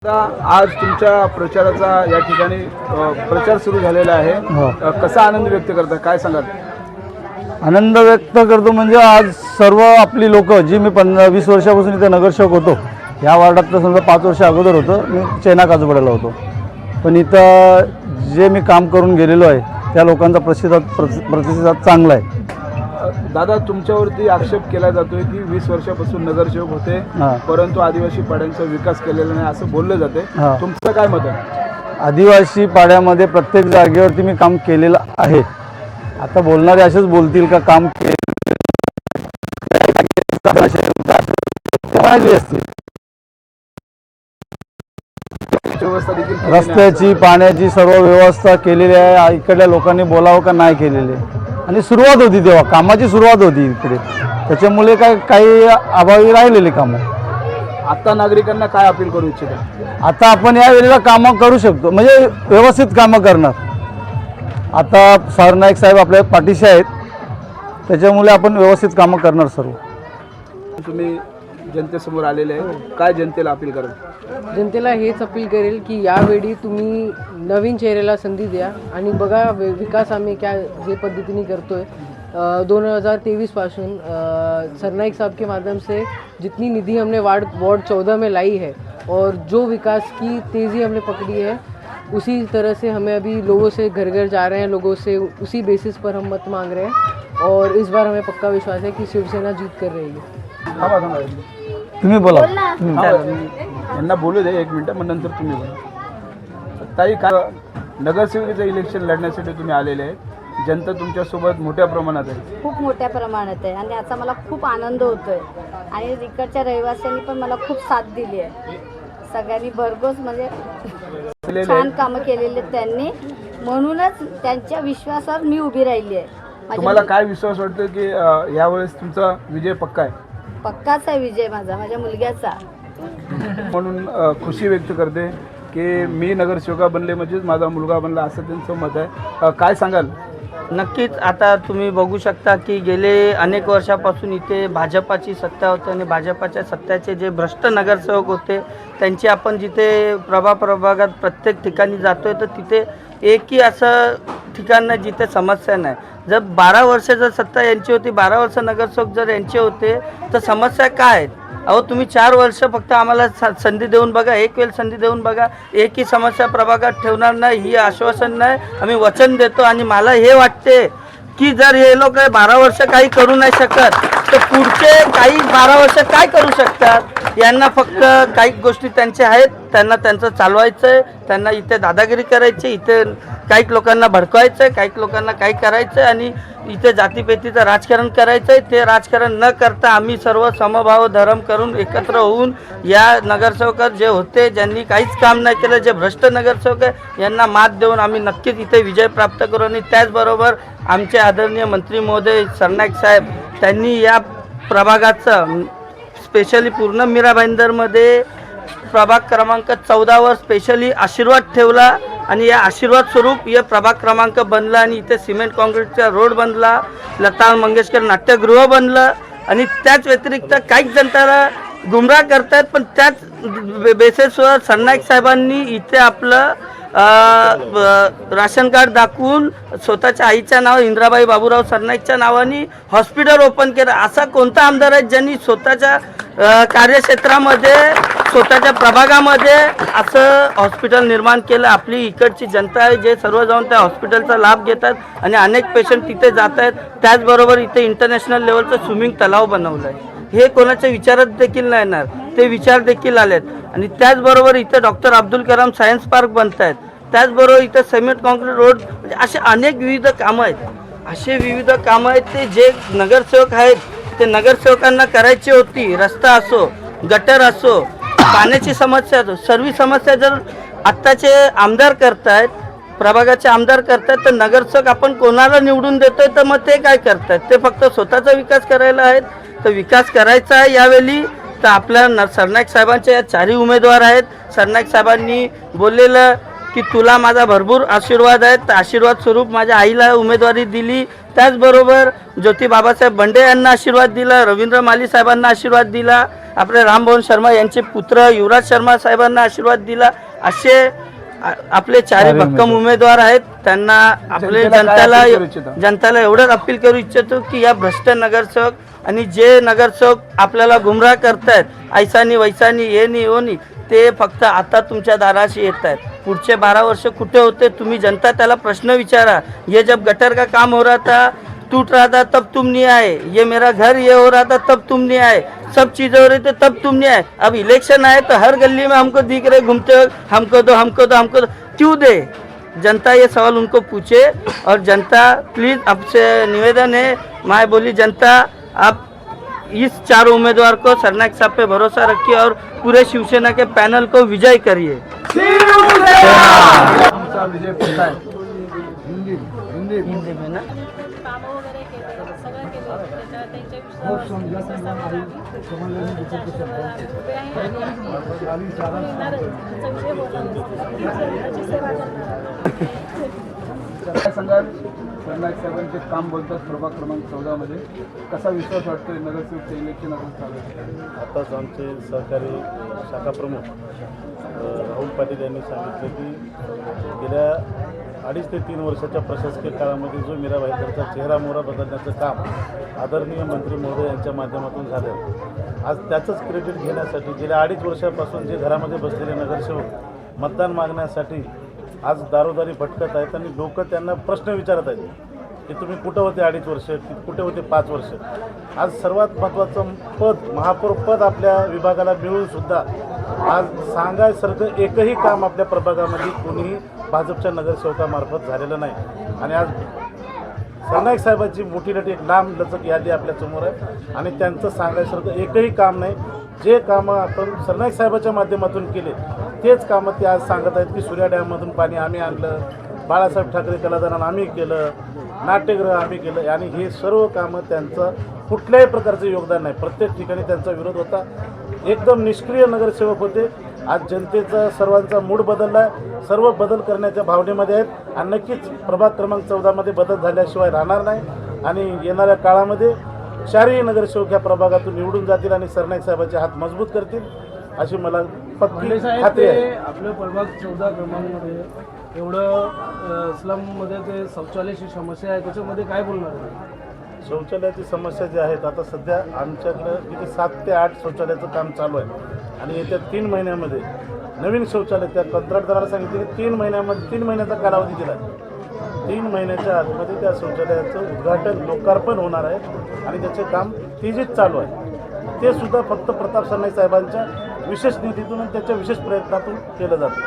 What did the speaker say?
आज तुमच्या प्रचाराचा या ठिकाणी प्रचार सुरू झालेला आहे. कसा आनंद व्यक्त करता, काय सांगाल? आनंद व्यक्त करतो म्हणजे आज सर्व आपली लोक जी मी 15-20 वर्षापासून इथे नगरसेवक होतो, ह्या वार्डातलं समजा 5 वर्ष अगोदर होतं मी चैना काजूपाड्याला होतो, पण इथं जे मी काम करून गेलेलो आहे त्या लोकांचा प्रतिसाद चांगला आहे. दादा, तुमच्यावरती आक्षेप केला जातोय की 20 वर्षापासून नगरसेवक होते परंतु आदिवासी पाड्यांचा विकास केलेला नाही असं बोललं जाते. तुमचं काय मत आहे? आदिवासी पाड्यामध्ये प्रत्येक जागेवरती मी काम केलेलं आहे. आता बोलणारे असेच बोलतील का काम केले असतील. रस्त्याची पाण्याची सर्व व्यवस्था केलेली आहे. इकडल्या लोकांनी बोलावं का नाही केलेले, आणि सुरुवात होती तेव्हा कामाची सुरुवात होती इकडे, त्याच्यामुळे काही अभावी राहिलेली कामं. आता नागरिकांना काय अपील करू इच्छिता? आता आपण या वेळेला कामं करू शकतो, म्हणजे व्यवस्थित कामं करणार. आता सरनाईक साहेब आपल्या पाठीशी आहेत, त्याच्यामुळे आपण व्यवस्थित कामं करणार सर्व. तुम्ही जनतेसमोर आलेले आहे, काय जनतेला अपील कराल? जनतेला हेच अपील करेल की यावेळी तुम्ही नवीन चेहऱ्याला संधी द्या आणि बघा विकास आम्ही जे पद्धतीने करतोय. 2023 पासून सरनाईक साहब के माध्यम से जितनी निधि हमने वार्ड 14 में लाई है और जो विकास की तेज़ी हमने पकड़ी है, उसी तरह से हमें अभी लोगों से घर घर जा रहे हैं, लोगों से उसी बेसिस पर हम मत मांग रहे हैं और इस बार हमें पक्का विश्वास है कि शिवसेना जीत कर रहेगी. तुम्ही बोला. यांना बोलू दे 1 मिनिट, मग नंतर तुम्ही बोला. ताई, काय नगरसेवकीचं इलेक्शन लढण्यासाठी तुम्ही आलेले आहे, जनता तुमच्यासोबत मोठ्या प्रमाणात आहे? खूप मोठ्या प्रमाणात आहे आणि याचा मला खूप आनंद होतोय आणि इकडच्या रहिवाशांनी पण मला खूप साथ दिली आहे. सगळ्यांनी भरघोस म्हणजे छान कामं केलेले त्यांनी, म्हणूनच त्यांच्या विश्वासावर मी उभी राहिली आहे. तुम्हाला काय विश्वास वाटतो की यावेळेस तुमचा विजय पक्का आहे? पक्काच आहे विजय माझ्या मुलग्याचा. म्हणून खुशी व्यक्त करते की मी नगरसेवका बनले म्हणजेच माझा मुलगा बनला, असं त्यांचं मत आहे. काय सांगाल? नक्कीच. आता तुम्ही बघू शकता की गेले अनेक वर्षापासून इथे भाजपाची सत्ता होती आणि भाजपाच्या सत्तेचे जे भ्रष्ट नगरसेवक होते त्यांची आपण जिथे प्रभागात प्रत्येक ठिकाणी जातोय तर तिथे एकही असं ठिकाण नाही जिथे समस्या नाही. जर 12 वर्ष जर सत्ता यांची होती, 12 वर्ष नगरसेवक जर यांचे होते तर समस्या काय आहेत? अहो, तुम्ही 4 वर्ष फक्त आम्हाला संधी देऊन बघा, एक वेळ संधी देऊन बघा, एकही समस्या प्रभागात ठेवणार नाही ही आश्वासन नाही, आम्ही वचन देतो. आणि मला हे वाटते की जर हे लोक 12 वर्ष काही करू नाही शकत तर पुढचे काही 12 वर्ष काय करू शकतात? यांना फक्त काही गोष्टी त्यांच्या आहेत, त्यांना त्यांचं चालवायचं आहे, त्यांना इथे दादागिरी करायची, इथे काही लोकांना भडकवायचं आहे, काही लोकांना काही करायचं आहे आणि इथे जातीपेतीचं राजकारण करायचं आहे. ते राजकारण न करता आम्ही सर्व समभाव धर्म करून एकत्र होऊन या नगरसेवक जे होते ज्यांनी काहीच काम नाही केलं, जे भ्रष्ट नगरसेवक आहे यांना मात देऊन आम्ही नक्कीच इथे विजय प्राप्त करू. आणि त्याचबरोबर आमचे आदरणीय मंत्री महोदय सरनाईक साहेब त्यांनी या प्रभागाचं स्पेशली पूर्ण मीरा भाईंदरमध्ये प्रभाग क्रमांक 14वर स्पेशली आशीर्वाद ठेवला आणि या आशीर्वाद स्वरूप हे प्रभाग क्रमांक बनला आणि इथे सिमेंट कॉन्क्रीटचा रोड बनला, लता मंगेशकर नाट्यगृह बनलं. आणि त्याच व्यतिरिक्त काहीच जनताला गुमराह करतात, पण त्याच बेसिसवर सरनाईक साहेबांनी इथे आपलं राशन कार्ड दाखवून स्वतःच्या आईच्या नाव इंद्राबाई बाबूराव सरनाईकच्या नावाने हॉस्पिटल ओपन केलं. असा कोणता आमदार आहे ज्यांनी स्वतःच्या कार्यक्षेत्रामध्ये स्वतःच्या प्रभागामध्ये असं हॉस्पिटल निर्माण केलं? आपली इकडची जनता आहे जे सर्व जाऊन त्या हॉस्पिटलचा लाभ घेतात आणि अनेक पेशंट तिथे जात आहेत. त्याचबरोबर इथे इंटरनॅशनल लेवलचं स्विमिंग तलाव बनवलं आहे. हे कोणाच्या विचारात देखील नाही येणार, ते विचार देखील आलेत. आणि त्याचबरोबर इथे doctor Abdul Kalam science park बनत आहेत, त्याचबरोबर इथे सिमेंट कॉन्क्रीट रोड, म्हणजे असे अनेक विविध कामं आहेत. असे विविध कामं आहेत ते जे नगरसेवक आहेत ते नगरसेवकांना करायची होती. रस्ता असो, गटर असो, पाण्याची समस्या असो, सर्व समस्या जर आत्ताचे आमदार करतायत, प्रभागाचे आमदार करतायत, तर नगरसेवक आपण कोणाला निवडून देतोय तर मग ते काय करतायत? ते फक्त स्वतःचा विकास करायला आहेत. तर विकास करायचा आहे यावेळी तर आपल्या सरनाईक साहेबांच्या या 4ही उमेदवार आहेत. सरनाईक साहेबांनी बोललेलं की तुला माझा भरपूर आशीर्वाद आहे, तर आशीर्वाद स्वरूप माझ्या आईला उमेदवारी दिली. त्याचबरोबर ज्योती बाबासाहेब बंडे यांना आशीर्वाद दिला, रवींद्र माली साहेबांना आशीर्वाद दिला. आपले रामभवन शर्मा यांचे पुत्र युवराज शर्मा साहेबांना आशीर्वाद दिला. असे आपले चारही भक्कम उमेदवार आहेत. त्यांना आपले जनतेला काय अपील करू इच्छिता? जनताला एवढंच अपील करू इच्छितो की या भ्रष्ट नगरसेवक आणि जे नगरसेवक आपल्याला गुमराह करतायत, ऐसानी वैसानी ये नाही हो नाही, ते फक्त आता तुमच्या दाराशी येत आहेत. पुढचे 12 वर्ष कुठे होते तुम्ही जनता त्याला प्रश्न विचारा. ये जब गटर का काम हो रहा था, टूट रहा था, तब तुम नहीं आए. ये मेरा घर ये हो रहा था, तब तुम नहीं आए. सब चीज़ें हो रही थी, तब तुम नहीं आए. अब इलेक्शन आए तो हर गली में हमको दिख रहे घूमते हुए, हमको दो हमको दो हमको दो. क्यों दे? जनता ये सवाल उनको पूछे. और जनता प्लीज़ आपसे निवेदन है, मैं बोली जनता आप इस 4 उम्मीदवार को सरनाईक साहब पे भरोसा रखिए और पूरे शिवसेना के पैनल को विजय करिए. तुमचा विजय पक्का आहे. हिंदी में ना कामं वगैरे केले सगळं केलं त्याच्या त्यांच्या काय सांगाल? सरनाईक साहेबांचे काम बोलतात प्रभाग क्रमांक 14 मध्ये. कसा विश्वास वाटतोय नगरसेवकचं इलेक्शन आता चालू आहे? आताच आमचे सहकारी शाखा प्रमुख राहुल पाटील यांनी सांगितले की गेल्या 2.5 ते 3 वर्षाच्या प्रशासकीय काळामध्ये जो मीरा भाईंदरचा चेहरा मोहरा बदलण्याचं काम आदरणीय मंत्री महोदय यांच्या माध्यमातून झालं. आज त्याचंच क्रेडिट घेण्यासाठी गेल्या 2.5 वर्षापासून जे घरामध्ये बसलेले नगरसेवक मतदान मागण्यासाठी आज दारोदारी भटकत आहेत आणि लोक त्यांना प्रश्न विचारत आहेत की तुम्ही कुठं होते 2.5 वर्ष, कुठे होते 5 वर्ष. आज सर्वात महत्त्वाचं पद महापौर पद आपल्या विभागाला मिळूनसुद्धा आज सांगायसारखं एकही काम आपल्या प्रभागामध्ये कोणीही भाजपच्या नगरसेवकामार्फत झालेलं नाही. आणि आज सरनाईक साहेबांची मोठी एक लांब लचक यादी आपल्यासमोर आहे आणि त्यांचं सांगायसारखं एकही काम नाही. जे कामं आपण सरनाईक साहेबाच्या माध्यमातून केले तेच कामं ते आज सांगत आहेत की सूर्या डॅममधून पाणी आम्ही आणलं, बाळासाहेब ठाकरे कलादालन आम्ही केलं, नाट्यगृह आम्ही केलं. आणि हे सर्व कामं त्यांचं कुठल्याही प्रकारचं योगदान नाही. प्रत्येक ठिकाणी त्यांचा विरोध होता. एकदम निष्क्रिय नगरसेवक होते. आज जनतेचा सर्वांचा मूड बदलला आहे. सर्व बदल करण्याच्या भावनेमध्ये आहेत आणि नक्कीच प्रभाग क्रमांक 14 मध्ये बदल झाल्याशिवाय राहणार नाही. आणि येणाऱ्या काळामध्ये 4ही नगरसेवक या प्रभागातून निवडून जातील आणि सरनाईक साहेबांचे हात मजबूत करतील अशी मला पक्की खात्री आहे. आपल्या प्रभाग 14 क्रमांकमध्ये एवढं स्लममध्ये ते शौचालयाची समस्या आहे, त्याच्यामध्ये काय बोलणार आहे? शौचालयाची समस्या जी आहेत आता सध्या आमच्याकडं तिथे 7 ते 8 शौचालयाचं काम चालू आहे आणि येत्या 3 महिन्यामध्ये नवीन शौचालय त्या कंत्राटदाराला सांगितले की 3 महिन्याचा कालावधी दिला आहे. 3 महिन्याच्या आतमध्ये त्या शौचालयाचं उद्घाटन लोकार्पण होणार आहे आणि त्याचे काम तेजीत चालू आहे. ते सुद्धा फक्त प्रताप सरनाईक साहेबांच्या विशेष निधीतून आणि त्याच्या विशेष प्रयत्नातून केलं जातं.